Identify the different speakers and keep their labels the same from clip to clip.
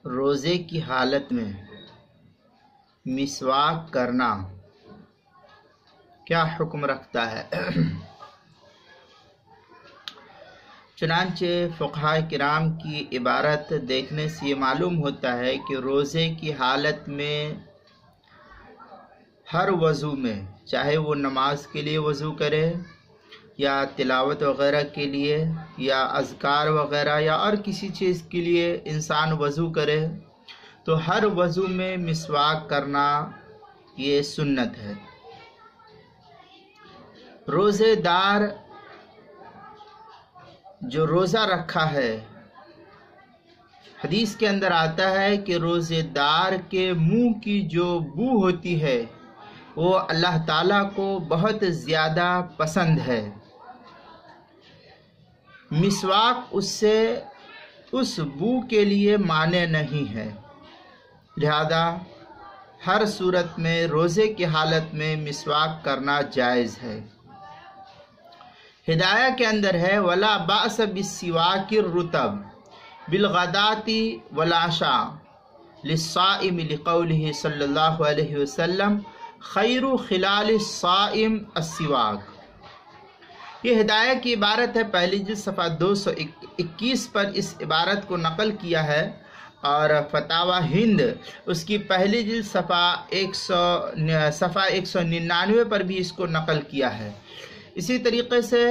Speaker 1: روزے کی حالت میں مسواک کرنا کیا حکم رکھتا ہے؟ چنانچہ فقہاء کرام کی عبارت دیکھنے سے یہ معلوم ہوتا ہے کہ روزے کی حالت میں ہر وضو میں، چاہے وہ نماز کے لیے وضو کرے یا تلاوت وغیرہ کے لیے یا اذکار وغیرہ یا اور کسی چیز کے لیے انسان وضو کرے، تو ہر وضو میں مسواک کرنا یہ سنت ہے۔ روزے دار جو روزہ رکھا ہے، حدیث کے اندر آتا ہے کہ روزے دار کے منہ کی جو بو ہوتی ہے وہ اللہ تعالیٰ کو بہت زیادہ پسند ہے۔ مسواک اس بو کے لیے مانع نہیں ہے، لہذا ہر صورت میں روزے کی حالت میں مسواک کرنا جائز ہے۔ ہدایہ کے اندر ہے وَلَا بَأْسَ بِالسِّوَاكِ الرُّطَبِ بِالْغَدَاةِ وَالْعَشَاءِ لِلصَّائِمِ لِقَوْلِهِ صلی اللہ علیہ وسلم خیر خلال الصائم السواک۔ یہ ہدایہ کی عبارت ہے، پہلی جلد صفحہ 221 پر اس عبارت کو نقل کیا ہے، اور فتاوی ہند اس کی پہلی جلد صفحہ 199 پر بھی اس کو نقل کیا ہے۔ اسی طریقے سے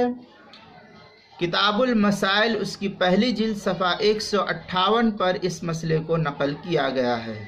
Speaker 1: کتاب المسائل اس کی پہلی جلد صفحہ 158 پر اس مسئلے کو نقل کیا گیا ہے۔